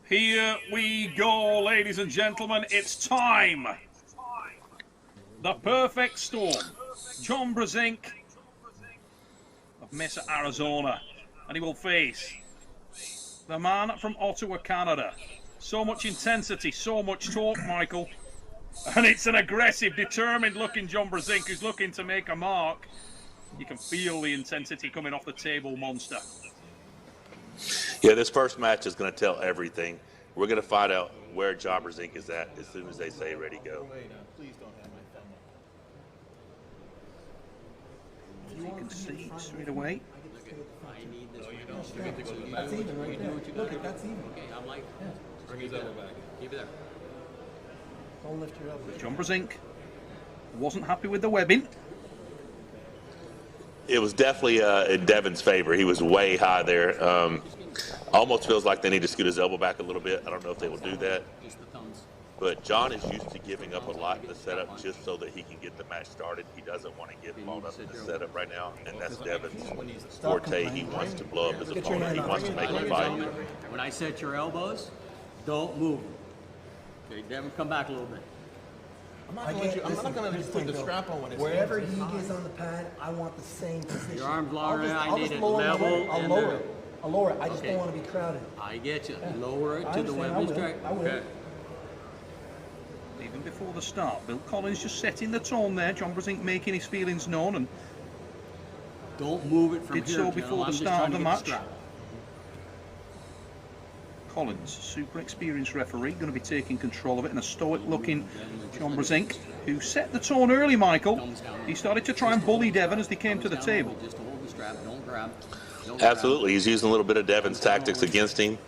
Here we go, ladies and gentlemen. It's time. The perfect storm. John Brzenk of Mesa, Arizona. And he will face the man from Ottawa, Canada. So much intensity, so much talk, Michael. And it's an aggressive, determined-looking John Brzenk who's looking to make a mark. You can feel the intensity coming off the table, monster. Yeah, this first match is going to tell everything. We're going to find out where John Brzenk is at as soon as they say ready, go. Please don't have my thumb up. As you can see straight away. I need this. That's even right there. Look, that's even. Okay, I'm like, bring his elbow back. Keep it there. Don't lift your elbow. John Brzenk wasn't happy with the webbing. It was definitely in Devon's favor. He was way high there. Almost feels like they need to scoot his elbow back a little bit. I don't know if they will do that. But John is used to giving up a lot in the setup just so that he can get the match started. He doesn't want to get blown up in the setup right now, and that's Devon's forte. He wants to blow up his opponent. He wants to make him fight. When I set your elbows, don't move. Okay, Devon, come back a little bit. I'm not going to put the strap on when it's wherever he gets on the pad, I want the same position. Your arms longer than I need it level. and Lower it. I'll lower it. I just don't want to be crowded. I get you. Lower it to the weapons track. Okay. Even before the start, Bill Collins just setting the tone there. John Brzenk making his feelings known, and don't move it from did so before the start of the match. Collins, super experienced referee, going to be taking control of it, and a stoic-looking John Brzenk, who set the tone early, Michael. He started to try and bully Devon as they came to the table. Just hold the strap, don't grab. Absolutely, he's using a little bit of Devon's tactics against him.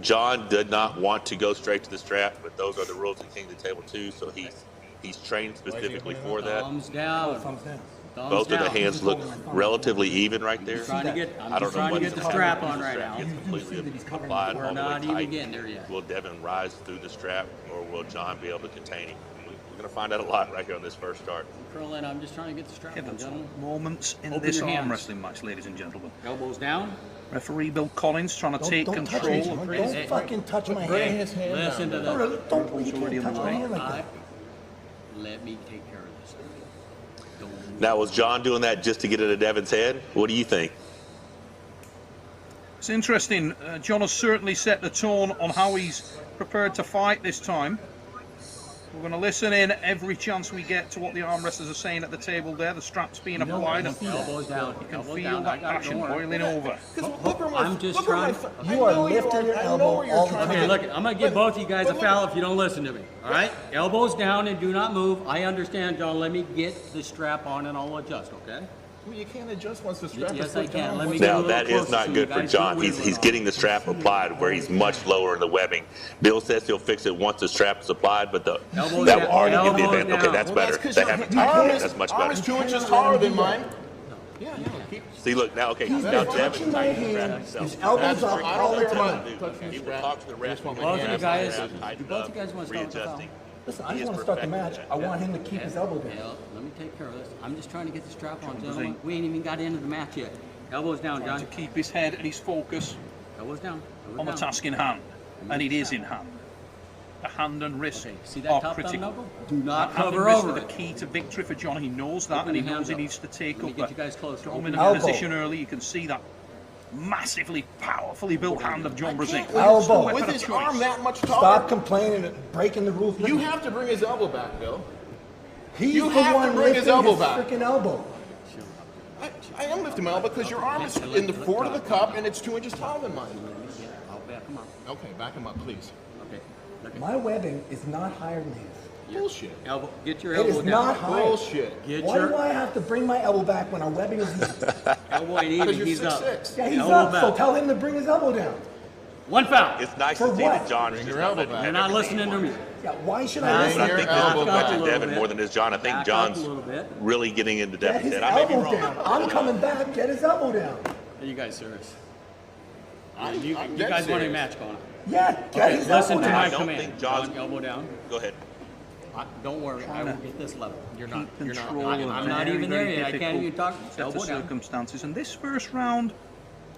John did not want to go straight to the strap, but those are the rules of King of the Table too, so he's trained specifically for that. Thumbs down. Thumbs down. Both of the hands look relatively even right there. I'm just trying to get the strap on right now. Gets completely applied all the way not even tight. getting there yet. Will Devon rise through the strap, or will John be able to contain him? We're going to find out a lot right here on this first start. Curlin, I'm just trying to get the strap on, gentlemen. Moments in this arm wrestling match, ladies and gentlemen. Elbows down. Referee Bill Collins trying to take control. Don't fucking touch my hand. Listen to that. Don't you can't touch my hand like that. Let me take care of this. Now, was John doing that just to get it to Devon's head? What do you think? It's interesting. John has certainly set the tone on how he's prepared to fight this time. We're going to listen in every chance we get to what the arm wrestlers are saying at the table there. The strap's being applied, and elbows down. You can feel that passion boiling over. I'm just trying. You are lifting your elbow all the time. Okay, look, I'm going to give both of you guys a foul if you don't listen to me. All right? Elbows down and do not move. I understand, John. Let me get the strap on and I'll adjust, okay? Well, you can't adjust once the strap is put can. down. Let me now, that is not good for John. He's getting the strap applied where he's much lower in the webbing. Bill says he'll fix it once the strap is applied, but that will already give the advantage. Okay, that's better. They haven't tightened it. That's much better. Arm is 2 inches taller than mine. Yeah. See, look, now, okay, now Devon tightened the strap himself. His elbows up all the time. He will talk to the ref. Both of you guys want to readjusting. Listen, I just want to start the match. I want him to keep his elbow down. Let me take care of this. I'm just trying to get the strap on, gentlemen. We ain't even got into the match yet. Elbows down, John. To keep his head and his focus elbows down. On the task in hand, and it is in hand. The hand and wrist see that are top critical. Do not cover over. The key to victory for John. He knows that, and he knows he needs to take up a dominant position early. You can see that massively, powerfully built hand of John Brzenk. Elbow. With his arm that much taller. Stop complaining and breaking the rules. You have to bring his elbow back, Bill. He's the one lifting his freaking elbow. I am lifting my elbow because your arm is in the forward of the cup and it's 2 inches taller than mine. I'll back him up. Okay, back him up, please. Okay. My webbing is not higher than his. Bullshit. Elbow, get your elbow down. It is not high. Bullshit. Why do I have to bring my elbow back when our webbing is even? Elbow ain't even. He's up. Yeah, he's up. So tell him to bring his elbow down. One foul. It's nice to see that John is your elbow back. You're not listening to me. Yeah, why should I listen? I think this will affect Devon more than his John. I think John's really getting into Devon's head. I may be wrong. Down. I'm coming back. Get his elbow down. Are you guys serious? You guys want a match going on? Yeah, get his elbow down. Listen to my command. Think John's elbow down. Go ahead. Don't worry, I will get this level. You're not. I'm not even there yet. I can't even talk. Elbow circumstances, and this first round,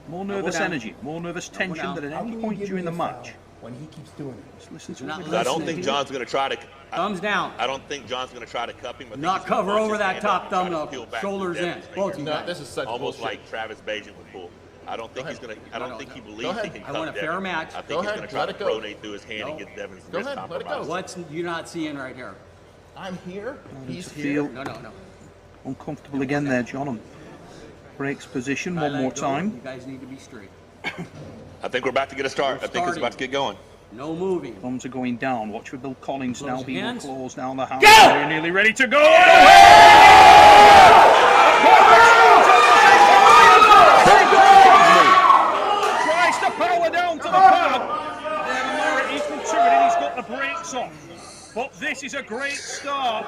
more nervous energy, more nervous tension than at any point during the match. when he keeps doing it. Just listen to You're not him. 'Cause I don't think John's going to try to. Thumbs down. I don't think John's going to try to cup him. I think Not he's gonna cover punch over his that hand top up and try to thumb, peel though. back Shoulders to in. Devon's Both finger. you No, this is such Almost bullshit. like Travis Bajan would pull. I don't think he's going to. I don't think he believes ahead. he can I cup want a fair Devon. match. I think Go he's ahead. going to try Let to it go. pronate through his hand and get Devon's Go wrist ahead. Let it go. compromised. What's you not seeing right here? I'm here. He's to here. feel No. uncomfortable again there, John. And breaks position one more time. You guys need to be straight. I think we're about to get a start. I think it's about to get going. No moving. Thumbs are going down. Watch for Bill Collins now Close being hands. closed down the hand. Go! They're nearly ready to go. Tries to power down to the pad. Devon Laratt equal to it, and he's got the brakes on. But this is a great start.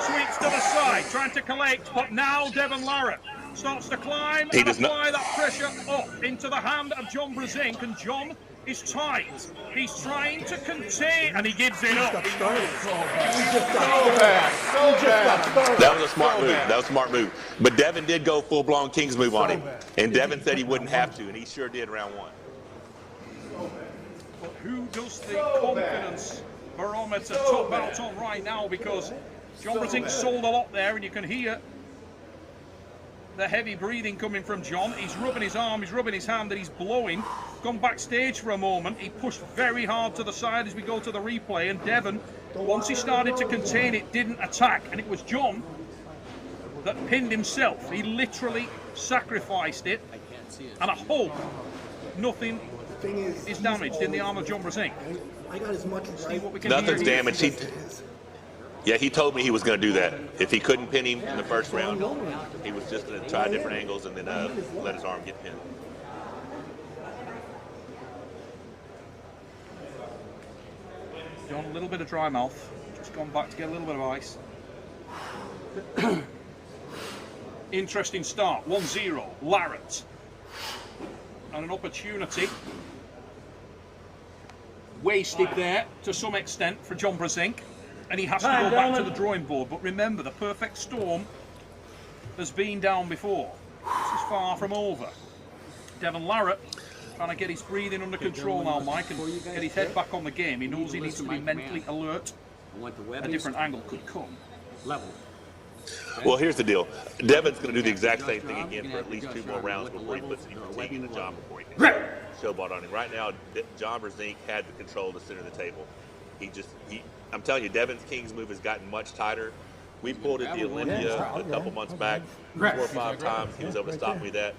Sweeps to the side, trying to collect, but now Devon Laratt starts to climb He and does not- apply that pressure up into the hand of John Brzenk, and John is tight. He's trying to contain, and he gives it up. So bad. So bad. That was a smart move. That was a smart move. But Devon did go full-blown King's move on him. And Devon said he wouldn't have to, and he sure did round one. But who does the confidence barometer top out on right now? Because John Brzenk sold a lot there, and you can hear the heavy breathing coming from John. He's rubbing his arm, he's rubbing his hand, and he's blowing. Gone backstage for a moment. He pushed very hard to the side as we go to the replay, and Devon, once he started to contain it, didn't attack. And it was John that pinned himself. He literally sacrificed it. I can't see it. And I hope nothing Thing is damaged in the arm of John Brzenk. I got as much See right. what we can Nothing's hear. damaged. Yeah, he told me he was going to do that. If he couldn't pin him in the first round, he was just going to try different angles and then let his arm get pinned. John, a little bit of dry mouth. Just gone back to get a little bit of ice. Interesting start. 1-0. Laratt. And an opportunity wasted there to some extent for John Brzenk. And he has to go back to the drawing board. But remember, the perfect storm has been down before. This is far from over. Devon Laratt trying to get his breathing under control now, Mike, and get his head back on the game. He knows he needs to be mentally alert. I want the A webbing different angle could come. level. Well, here's the deal. Devon's going to do the exact same thing again for at least 2 more rounds before he puts any fatigue into John before he can showboat on him. Right now, John Brzenk had the control of the center of the table. I'm telling you, Devon's King's move has gotten much tighter. We pulled at the Olympia a couple months back, 4 or 5 times. He was able to stop me that.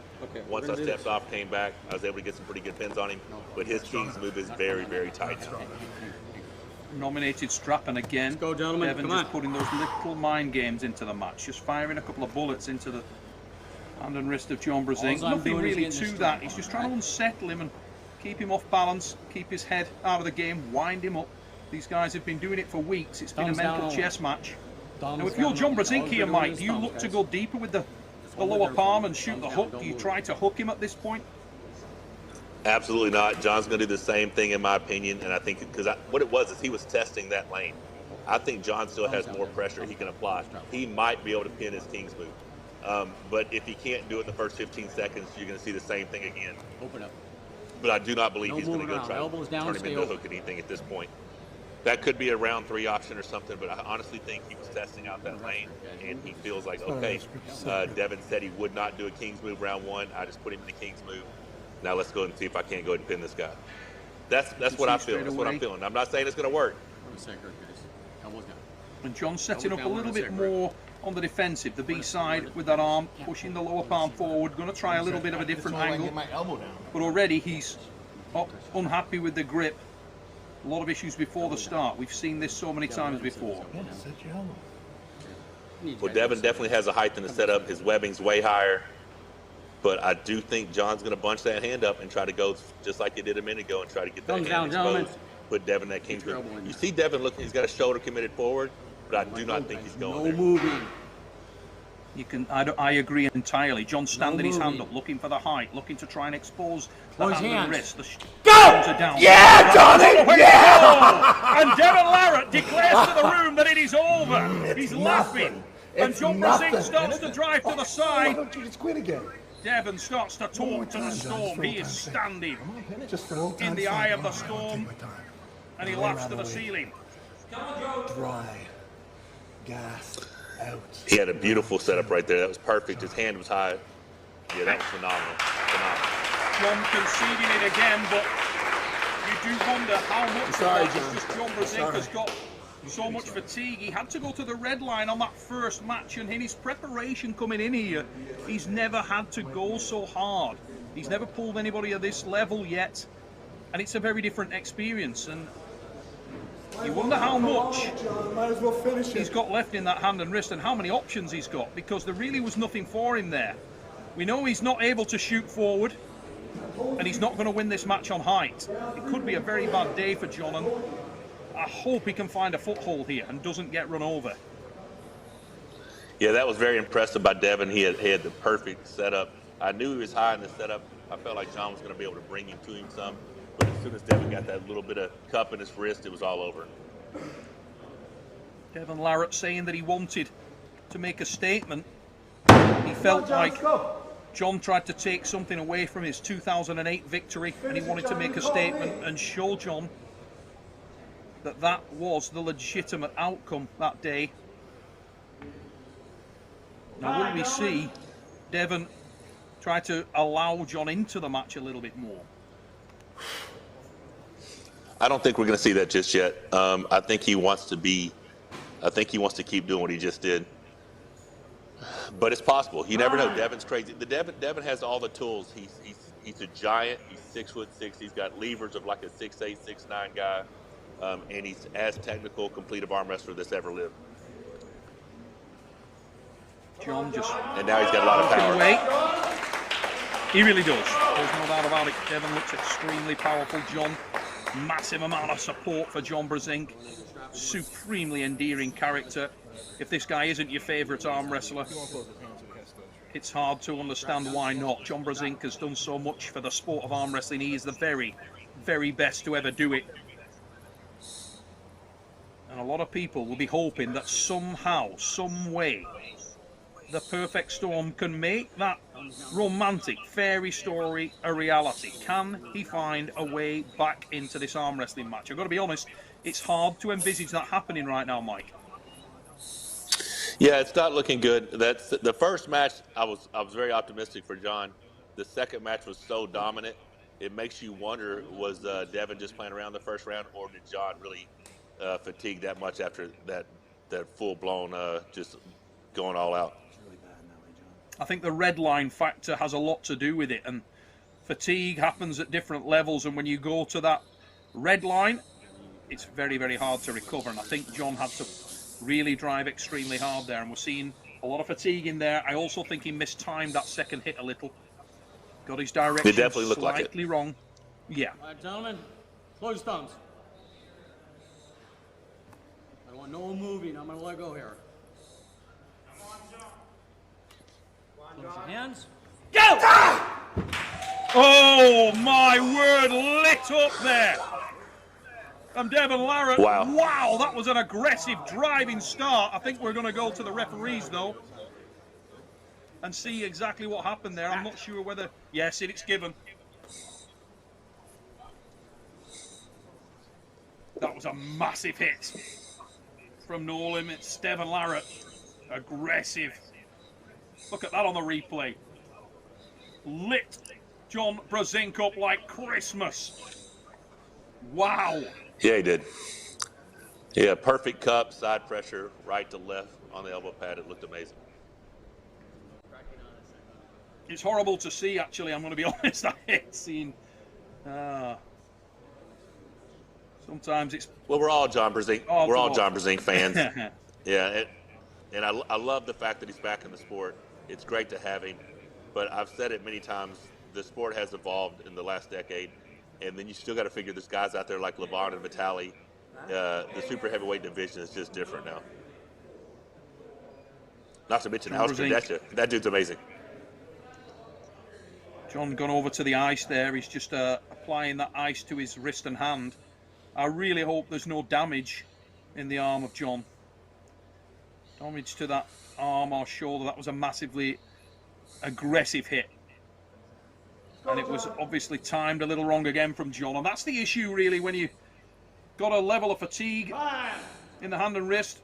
Once I stepped off, came back, I was able to get some pretty good pins on him. But his King's move is very, very tight now. Nominated strap, and again, go, gentlemen. Devon Come just on. putting those little mind games into the match, just firing a couple of bullets into the hand and wrist of John Brzenk. All I'm Nothing doing is really getting to the that. strap He's just on, trying to right? unsettle him and keep him off balance, keep his head out of the game, wind him up. These guys have been doing it for weeks. It's been Thumbs a mental down chess match. Thumbs Now, if you're down John only. Brzenk All here, you're Mike, doing do is you thumbs, look to guys. go deeper with the all lower they're there palm for. and shoot Thumbs the down, hook? don't Do you move. try to hook him at this point? Absolutely not. John's going to do the same thing, in my opinion. And I think because what it was is he was testing that lane. I think John still has more pressure he can apply. He might be able to pin his King's move. But if he can't do it in the first 15 seconds, you're going to see the same thing again. Open up. But I do not believe No he's going to moving go around. try Elbows down, to turn him stay into a open. hook at anything at this point. That could be a round 3 option or something, but I honestly think he was testing out that lane, and he feels like, okay, Devon said he would not do a King's move round 1. I just put him in the King's move. Now let's go and see if I can't go ahead and pin this guy. That's what I feel. That's what I'm feeling. I'm not saying it's going to work. Guys. Elbows down. And John setting up a Elbows little down, bit second. more on the defensive, the B side with that arm, pushing the lower palm forward, going to try a little bit of a different angle. Get my elbow down. But already he's unhappy with the grip. A lot of issues before the start. We've seen this so many times before. Well, Devon definitely has a height in the setup. His webbing's way higher. But I do think John's going to bunch that hand up and try to go just like he did a minute ago and try to get that Thumbs hand down, exposed. gentlemen. Put Devon that King's Get your move. elbow in You there. see Devon looking, he's got a shoulder committed forward, but I do not think he's going No there. moving. You can. I agree entirely. John standing his hand moving. up, looking for the height, looking to try and expose the Close hand and hands. wrist. The Go! arms are down. Yeah, Johnny! Yeah! And Devon Laratt declares to the room that it is over. He's laughing. And It's John nothing. Brzenk starts to drive to the Why side. don't you just quit again? Devon starts to talk to the storm. He is standing in the eye of the storm, and he laughs to the ceiling. Dry. Gas. Out. He had a beautiful setup right there. That was perfect. His hand was high. Yeah, that was phenomenal. John conceding it again, but you do wonder how much of that is just John Brzenk has got so much fatigue. He had to go to the red line on that first match, and in his preparation coming in here, he's never had to go so hard. He's never pulled anybody at this level yet, and it's a very different experience. And you wonder how much he's got left in that hand and wrist, and how many options he's got, because there really was nothing for him there. We know he's not able to shoot forward, and he's not going to win this match on height. It could be a very bad day for John, and I hope he can find a foothold here and doesn't get run over. Yeah, that was very impressive by Devon. He had the perfect setup. I knew he was high in the setup. I felt like John was going to be able to bring him to him some. But as soon as Devon got that little bit of cup in his wrist, it was all over. Devon Laratt saying that he wanted to make a statement. He felt like John tried to take something away from his 2008 victory, and he wanted to make a statement and show John that that was the legitimate outcome that day. Now, will we see Devon try to allow John into the match a little bit more? I don't think we're going to see that just yet. I think he wants to keep doing what he just did. But it's possible. You never know. Devon's crazy. Devon has all the tools. He's a giant. He's 6'6". He's got levers of like a 6'8", 6'9" guy, and he's as technical, complete of arm wrestler that's ever lived. John just and now he's got a lot of power. Away. He really does. There's no doubt about it. Devon looks extremely powerful. John, massive amount of support for John Brzenk. Supremely endearing character. If this guy isn't your favourite arm wrestler, it's hard to understand why not. John Brzenk has done so much for the sport of arm wrestling. He is the very, very best to ever do it. And a lot of people will be hoping that somehow, some way, the Perfect Storm can make that romantic fairy story a reality. Can he find a way back into this arm wrestling match? I've got to be honest, it's hard to envisage that happening right now, Mike. Yeah, it's not looking good. That's the first match. I was very optimistic for John. The second match was so dominant. It makes you wonder, was Devon just playing around the first round, or did John really fatigue that much after that full-blown just going all out? I think the red line factor has a lot to do with it, and fatigue happens at different levels, and when you go to that red line, it's very, very hard to recover, and I think John had to really drive extremely hard there, and we're seeing a lot of fatigue in there. I also think he mistimed that second hit a little. Got his direction it definitely looked slightly like wrong. Yeah. All right, gentlemen, close your thumbs. I don't want no moving. I'm going to let go here. Close your hands. Go! Ah! Oh, my word, lit up there. And Devon Laratt, wow, that was an aggressive driving start. I think we're going to go to the referees, though, and see exactly what happened there. I'm not sure whether... Yes, it's given. That was a massive hit from No Limits. Devon Laratt, aggressive. Look at that on the replay. Lit John Brzenk up like Christmas. Wow. Yeah, he did. Yeah, perfect cup, side pressure, right to left on the elbow pad. It looked amazing. It's horrible to see, actually. I'm going to be honest. I hate seeing. Sometimes it's. Well, we're all John Brzenk. We're all John Brzenk fans. Yeah, and I love the fact that he's back in the sport. It's great to have him, but I've said it many times. The sport has evolved in the last decade. And then you still got to figure there's guys out there like Devon and Vitali. The super heavyweight division is just different now. Not to mention Alistair. That dude's amazing. John gone over to the ice there. He's just applying that ice to his wrist and hand. I really hope there's no damage in the arm of John. Damage to that arm or shoulder. That was a massively aggressive hit. And it was obviously timed a little wrong again from John. And that's the issue, really, when you got a level of fatigue in the hand and wrist.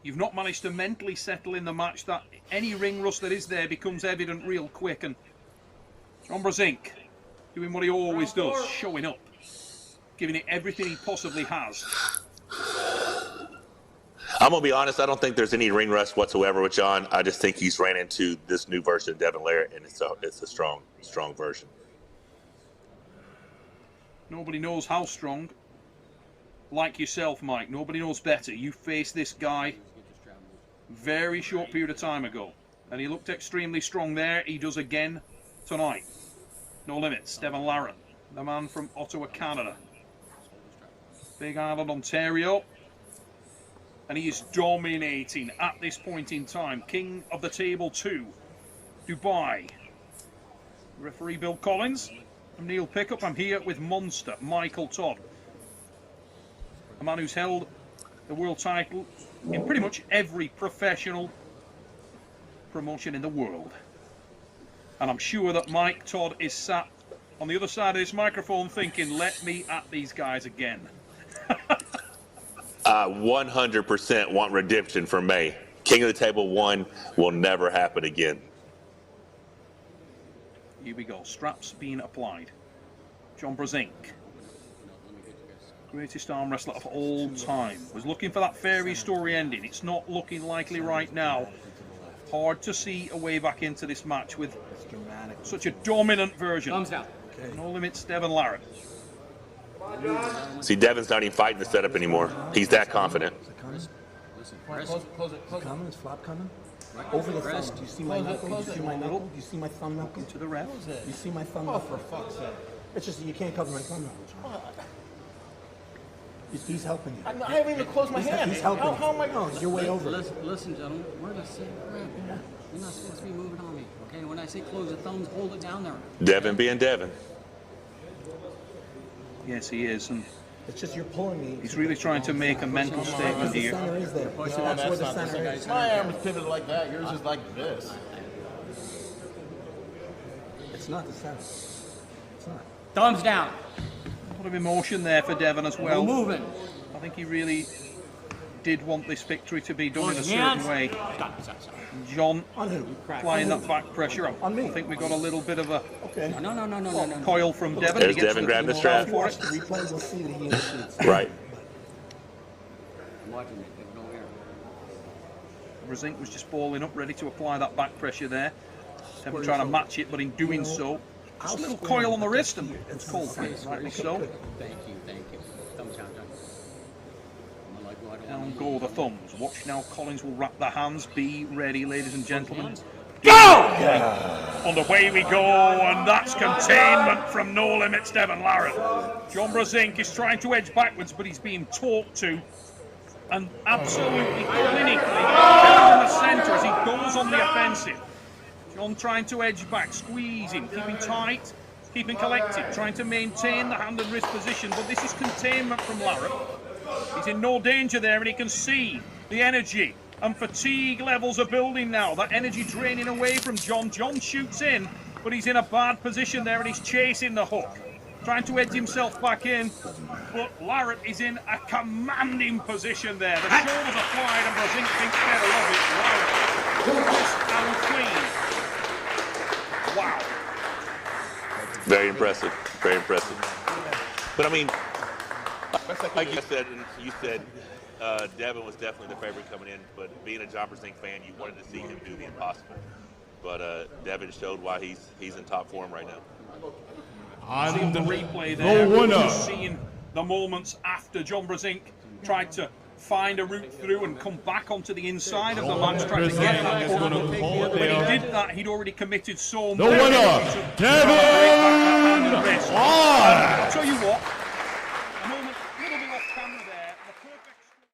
You've not managed to mentally settle in the match. That any ring rust that is there becomes evident real quick. And John Brzenk doing what he always does, showing up, giving it everything he possibly has. I'm going to be honest, I don't think there's any ring rust whatsoever with John. I just think he's ran into this new version of Devon Laratt, and it's a strong version. Nobody knows how strong. Like yourself, Mike, nobody knows better. You faced this guy very short period of time ago, and he looked extremely strong there. He does again tonight. No limits, Devon Laratt, the man from Ottawa, Canada. Big Island, Ontario. And he is dominating at this point in time. King of the Table 2, Dubai. Referee Bill Collins. I'm Neil Pickup. I'm here with Monster Michael Todd. A man who's held the world title in pretty much every professional promotion in the world. And I'm sure that Mike Todd is sat on the other side of this microphone thinking, let me at these guys again. 100% want redemption from May. King of the Table 1 will never happen again. Here we go. Straps being applied. John Brzenk, greatest arm wrestler of all time, was looking for that fairy story ending. It's not looking likely right now. Hard to see a way back into this match with such a dominant version. Thumbs down. No limits, Devon Laratt. See, Devon's not even fighting the setup anymore. He's that confident. Close it. Coming? Is flop coming? Over the thumb. Do you see my knuckle? Do you see my knuckle? Do you see my thumb knuckle? To the ref. You see my thumb knuckle? Oh, for fuck's sake. It's just you can't cover my thumb knuckle. He's helping you. I haven't even closed my hand. He's helping. How am I going? You're way over. Listen, gentlemen, we're the same crap. You're not supposed to be moving on me, okay? When I say close the thumbs, hold it down there. Devon being Devon. Yes, he is. And it's just you're pulling me. he's really trying to make a mental statement here. The center is there. No, that's where the center is. My arm is pivoted like that. Yours is like this. It's not the center. It's not. Thumbs down. A lot of emotion there for Devon as well. No moving. I think he really did want this victory to be done in a Close certain hands. way. Stop. John On who? applying that back pressure. On me. I think we got a little bit of a Okay. No. coil from Devon. There's He gets Devon a grabbing the little strap. more for Watch it. the replay. We'll see that he initiates. Right. I'm watching it. Go here. Brzenk was just balling up, ready to apply that back pressure there. Devon trying to match it, but in doing so, just a little coil on the wrist, and it's called for it, rightly so. Thank you. Thumbs down, John. I'm like, well, I don't Down want go the thumbs. Watch now, Collins will wrap the hands. Be ready, ladies and gentlemen. Go! On the way we go, and that's containment from No Limits, Devon Laratt. John Brzenk is trying to edge backwards, but he's being talked to, and absolutely clinically down the centre as he goes on the offensive. John trying to edge back, squeezing, keeping tight, keeping collected, trying to maintain the hand and wrist position, but this is containment from Laratt. He's in no danger there, and he can see the energy and fatigue levels are building now. That energy draining away from John. John shoots in, but he's in a bad position there, and he's chasing the hook. Trying to edge himself back in, but Laratt is in a commanding position there. The shoulders applied, and Brzenk thinks better of it. Laratt, close and clean. Wow. Very impressive. Very impressive. But I mean, like you said, Devon was definitely the favorite coming in, but being a John Brzenk fan, you wanted to see him do the impossible. But Devon showed why he's in top form right now. Seeing the replay there, just seeing the moments after John Brzenk tried to find a route through and come back onto the inside of the match, trying to get that hook. When he did that, he'd already committed so much. The winner, Devon! I'll tell you what,